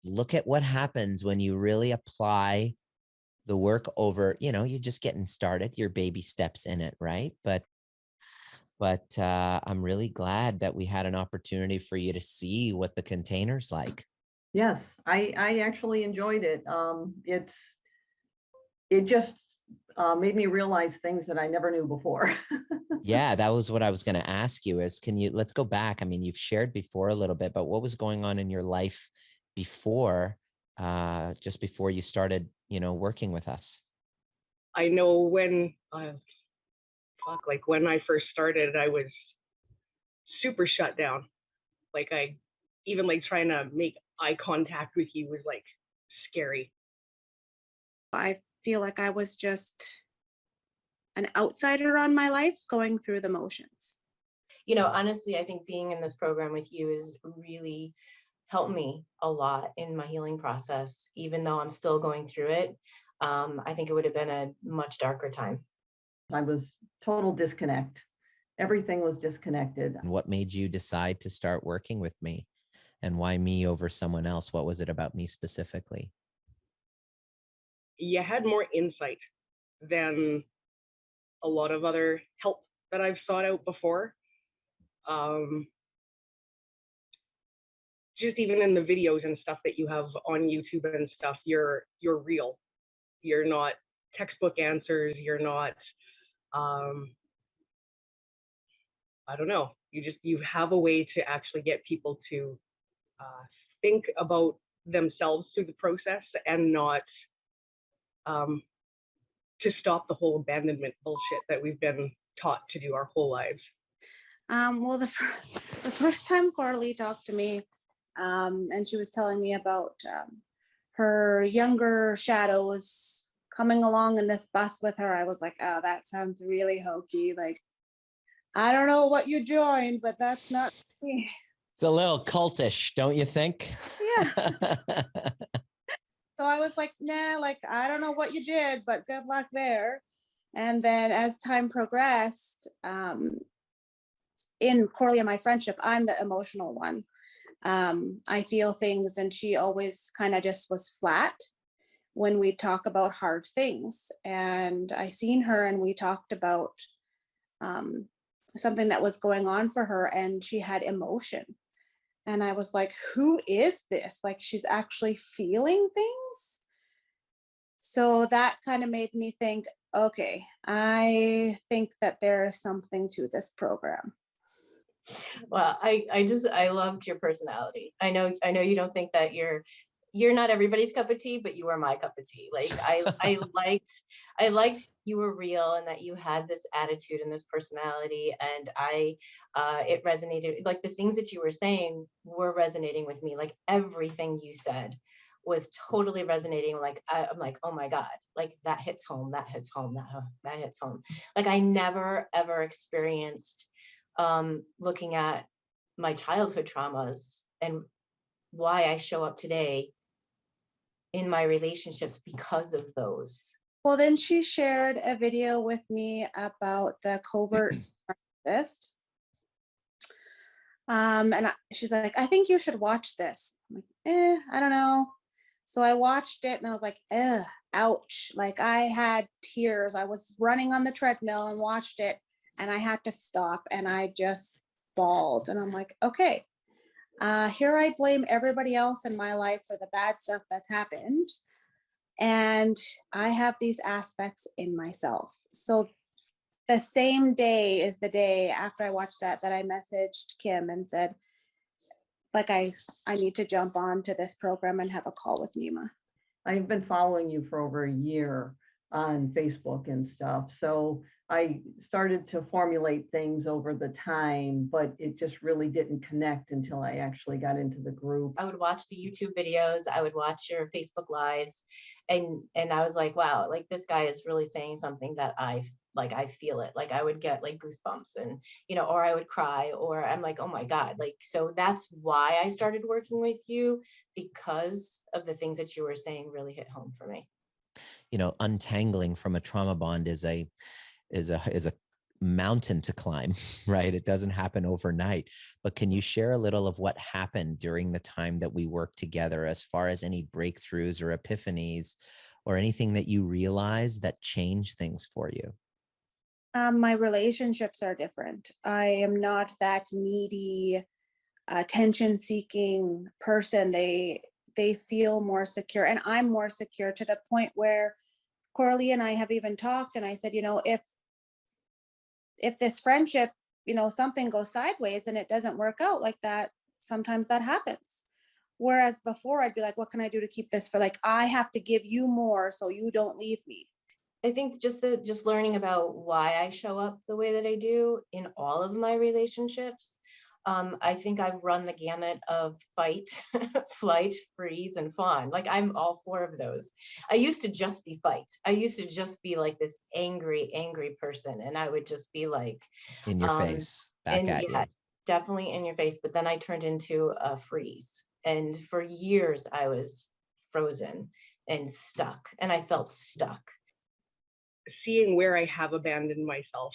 look at what happens when you really apply the work over, you're just getting started, your baby steps in it, right? But I'm really glad that we had an opportunity for you to see what the container's like. Yes, I actually enjoyed it. It just made me realize things that I never knew before. Yeah, that was what I was going to ask you is, let's go back. I mean, you've shared before a little bit, but what was going on in your life before, just before you started, working with us? I know when, when I first started, I was super shut down. Like even trying to make eye contact with you was like scary. I feel like I was just an outsider on my life going through the motions. Honestly, I think being in this program with you is really helped me a lot in my healing process, even though I'm still going through it. I think it would have been a much darker time. I was total disconnect. Everything was disconnected. And what made you decide to start working with me? And why me over someone else? What was it about me specifically? You had more insight than a lot of other help that I've sought out before. Just even in the videos and stuff that you have on YouTube and stuff, you're real. You're not textbook answers. You're not, I don't know. You have a way to actually get people to think about themselves through the process and not to stop the whole abandonment bullshit that we've been taught to do our whole lives. Well, the first time Coralie talked to me, and she was telling me about her younger shadows coming along in this bus with her, I was like, oh, that sounds really hokey. Like, I don't know what you joined, but that's not me. It's a little cultish, don't you think? Yeah. So I was like, nah, I don't know what you did, but good luck there. And then as time progressed, in Coralie and my friendship, I'm the emotional one. I feel things, and she always kind of just was flat when we talk about hard things. And I seen her and we talked about something that was going on for her, and she had emotion. And I was like, who is this? Like, she's actually feeling things. So that kind of made me think, okay, I think that there is something to this program. Well, I loved your personality. I know you don't think that you're not everybody's cup of tea, but you were my cup of tea. Like I liked you were real and that you had this attitude and this personality, and it resonated. Like the things that you were saying were resonating with me. Like everything you said was totally resonating. Like I'm like, oh my God, like that hits home, that hits home, that hits home. Like I never ever experienced looking at my childhood traumas and why I show up today in my relationships because of those. Well, then she shared a video with me about the covert narcissist. And she's like, I think you should watch this. I'm like, I don't know. So I watched it and I was like, ouch. Like I had tears. I was running on the treadmill and watched it, and I had to stop and I just bawled. And I'm like, okay, here I blame everybody else in my life for the bad stuff that's happened. And I have these aspects in myself. So the same day is the day after I watched that I messaged Kim and said, like, I need to jump on to this program and have a call with Nima. I've been following you for over a year on Facebook and stuff. So I started to formulate things over the time, but it just really didn't connect until I actually got into the group. I would watch the YouTube videos, I would watch your Facebook lives, and I was like, wow, like this guy is really saying something that I feel it. Like I would get like goosebumps and, or I would cry, or I'm like, oh my God. Like, so that's why I started working with you, because of the things that you were saying really hit home for me. Untangling from a trauma bond is a mountain to climb, right? It doesn't happen overnight. But can you share a little of what happened during the time that we worked together, as far as any breakthroughs or epiphanies or anything that you realized that changed things for you? My relationships are different. I am not that needy, attention seeking person. They feel more secure, and I'm more secure, to the point where Coralie and I have even talked, and I said, if this friendship, something goes sideways and it doesn't work out like that, sometimes that happens. Whereas before I'd be like, what can I do to keep this, for like, I have to give you more so you don't leave me. I think just learning about why I show up the way that I do in all of my relationships. I think I've run the gamut of fight, flight, freeze, and fawn. Like, I'm all four of those. I used to just be fight. I used to just be like this angry person, and I would just be like, In your face, back and at yeah, you. definitely in your face. But then I turned into a freeze, and for years I was frozen and stuck, and I felt stuck. Seeing where I have abandoned myself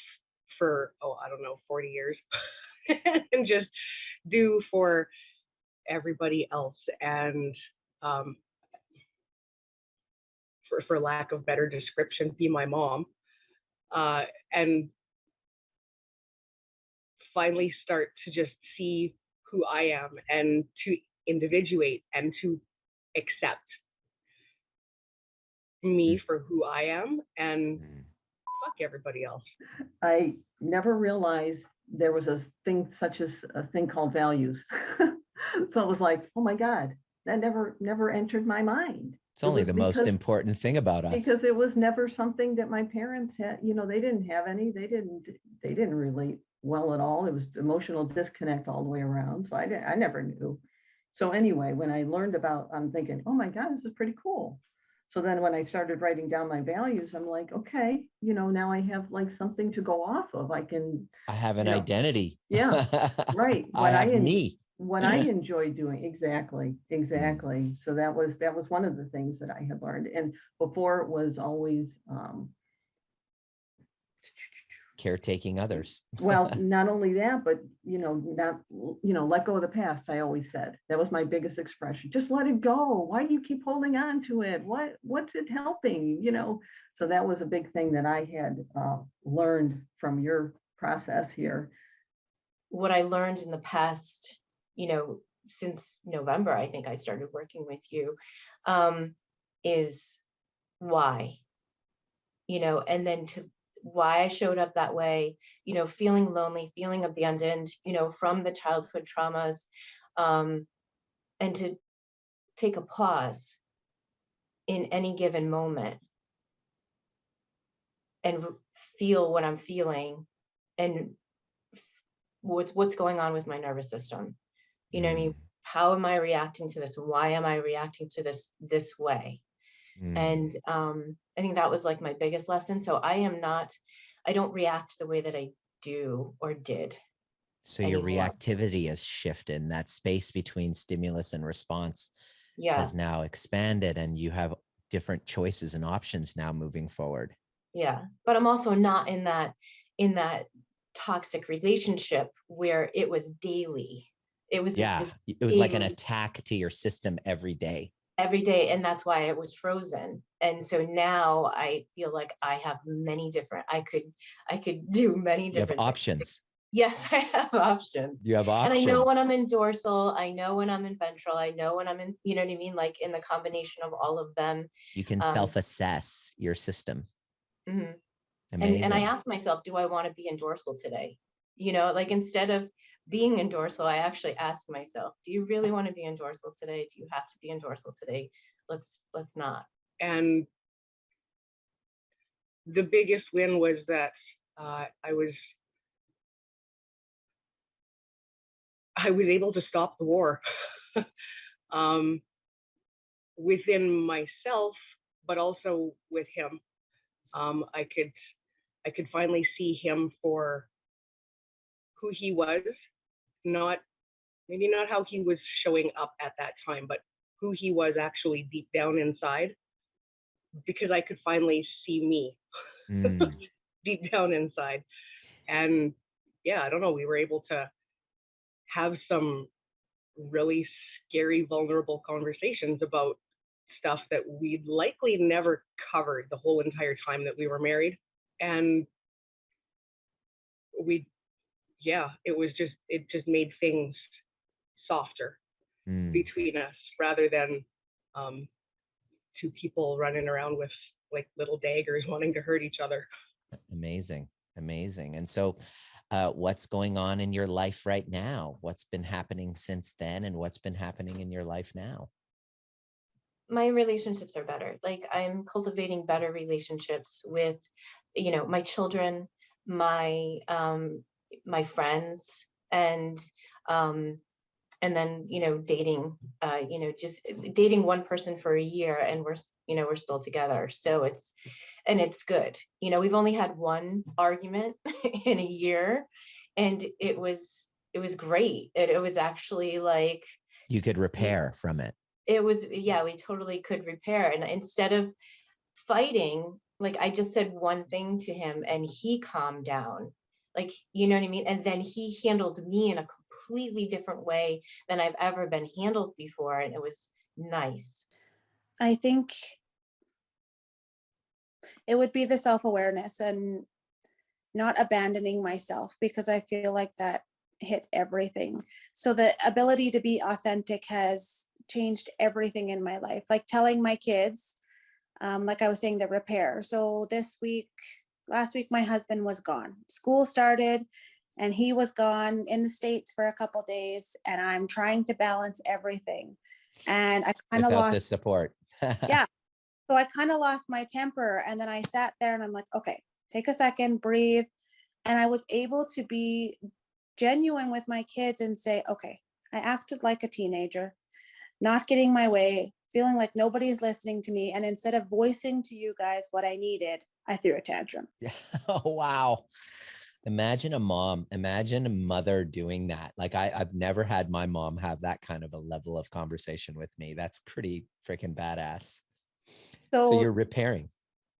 for, I don't know, 40 years and just do for everybody else. And for lack of better description, be my mom. And finally start to just see who I am, and to individuate and to accept me for who I am, and fuck everybody else. I never realized there was a thing such as a thing called values. So it was like, oh my God, that never entered my mind. It's only the most important thing about us. Because it was never something that my parents had, they didn't have any, they didn't relate well at all. It was emotional disconnect all the way around. So I never knew. So anyway, when I learned about, I'm thinking, oh my God, this is pretty cool. So then when I started writing down my values, I'm like, okay, now I have like something to go off of. I have an identity. Yeah, right. I have me. What I enjoy doing. Exactly. So that was one of the things that I had learned. And before, it was always caretaking others. Well, not only that, but let go of the past. I always said that was my biggest expression. Just let it go. Why do you keep holding on to it? What's it helping? So that was a big thing that I had learned from your process here. What I learned in the past, since November, I think I started working with you, is why, and then why I showed up that way, feeling lonely, feeling abandoned, from the childhood traumas, and to take a pause in any given moment and feel what I'm feeling, and what's going on with my nervous system. What I mean? How am I reacting to this? Why am I reacting to this way? And I think that was like my biggest lesson. So I don't react the way that I do or did. So your reactivity has shifted, and that space between stimulus and response has now expanded, and you have different choices and options now moving forward. Yeah. But I'm also not in that toxic relationship where it was daily. It was like an attack to your system every day. And that's why it was frozen. And so now I feel like I have many different, I could do many different options. Things. Yes, I have options. You have options. And I know when I'm in dorsal, I know when I'm in ventral, I know when I'm in, you know what I mean? Like in the combination of all of them. You can self-assess your system. Mm-hmm. And I ask myself, do I want to be in dorsal today? Like instead of being in dorsal, I actually ask myself, do you really want to be in dorsal today? Do you have to be in dorsal today? Let's not. And the biggest win was that I was able to stop the war within myself, but also with him. I could finally see him for who he was, maybe not how he was showing up at that time, but who he was actually deep down inside, because I could finally see me deep down inside. And yeah, I don't know, we were able to have some really scary, vulnerable conversations about stuff that we'd likely never covered the whole entire time that we were married. And we, yeah, it just made things softer Mm, between us rather than um, two people running around with like little daggers wanting to hurt each other. amazing. Amazing. And so, what's going on in your life right now? What's been happening since then, and what's been happening in your life now? My relationships are better. Like I'm cultivating better relationships with, my children, my friends, um, and then dating, just dating one person for a year, and we're still together. So it's good. We've only had one argument in a year, and it was great. It was actually like, You could repair from it. it was, yeah, we totally could repair. And instead of fighting, like I just said one thing to him and he calmed down. Like, you know what I mean? And then he handled me in a completely different way than I've ever been handled before. And it was nice. I think it would be the self-awareness and not abandoning myself, because I feel like that hit everything. So the ability to be authentic has changed everything in my life. Like telling my kids, like I was saying, the repair. So last week, my husband was gone. School started and he was gone in the States for a couple days, and I'm trying to balance everything. And I kind of Without the lost, support. yeah. So I kind of lost my temper. And then I sat there and I'm like, okay, take a second, breathe. And I was able to be genuine with my kids and say, okay, I acted like a teenager, not getting my way, feeling like nobody's listening to me. And instead of voicing to you guys what I needed, I threw a tantrum. Yeah. Oh, wow. Imagine imagine a mother doing that. Like I've never had my mom have that kind of a level of conversation with me. That's pretty freaking badass. So So you're repairing.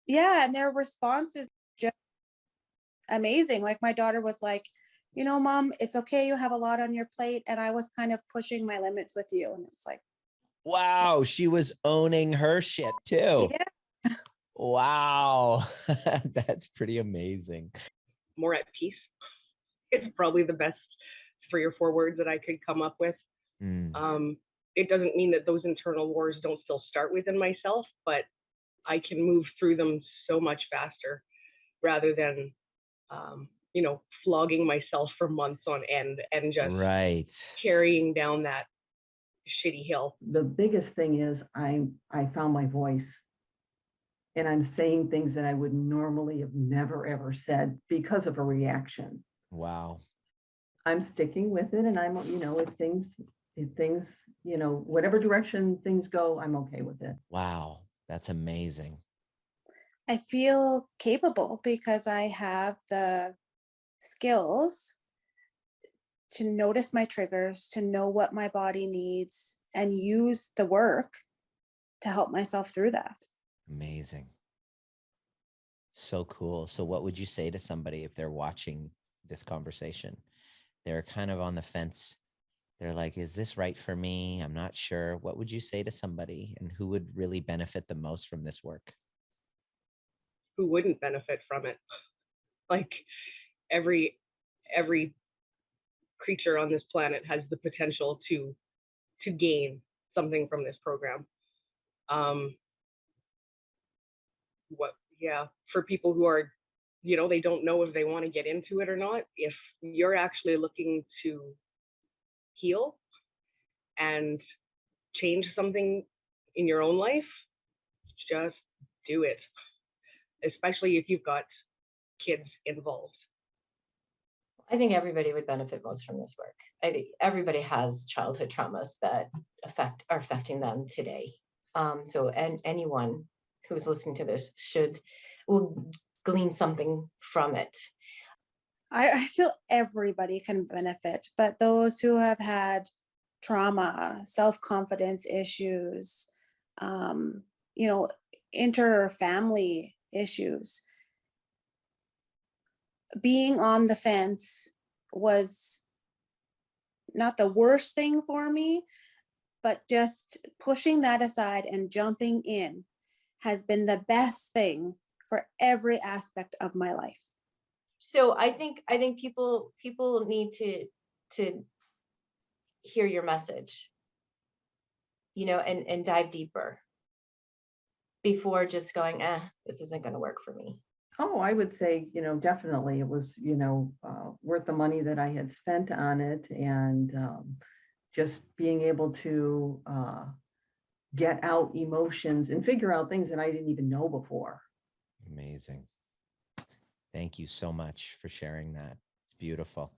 yeah, and their response is just amazing. Like my daughter was like, Mom, it's okay. You have a lot on your plate. And I was kind of pushing my limits with you. And it's like, Wow. She was owning her shit too. yeah. Wow. That's pretty amazing. More at peace is probably the best 3 or 4 words that I could come up with. Mm, It doesn't mean that those internal wars don't still start within myself, but I can move through them so much faster rather than, flogging myself for months on end and just right. carrying down that shitty hill. The biggest thing is I found my voice, and I'm saying things that I would normally have never, ever said because of a reaction. Wow. I'm sticking with it, and if things, whatever direction things go, I'm okay with it. Wow. That's amazing. I feel capable because I have the skills to notice my triggers, to know what my body needs, and use the work to help myself through that. Amazing. So cool. So what would you say to somebody if they're watching this conversation? They're kind of on the fence. They're like, is this right for me? I'm not sure. What would you say to somebody, and who would really benefit the most from this work? Who wouldn't benefit from it? Like every creature on this planet has the potential to gain something from this program. For people who are, they don't know if they want to get into it or not, if you're actually looking to heal and change something in your own life, just do it, especially if you've got kids involved. I think everybody would benefit most from this work. I think everybody has childhood traumas that are affecting them today. And anyone who's listening to this will glean something from it. I feel everybody can benefit, but those who have had trauma, self-confidence issues, inter-family issues, being on the fence was not the worst thing for me, but just pushing that aside and jumping in has been the best thing for every aspect of my life. So I think people need to hear your message, you know, and dive deeper before just going, this isn't going to work for me. Oh, I would say, definitely it was, worth the money that I had spent on it, and just being able to get out emotions and figure out things that I didn't even know before. Amazing. Thank you so much for sharing that. It's beautiful.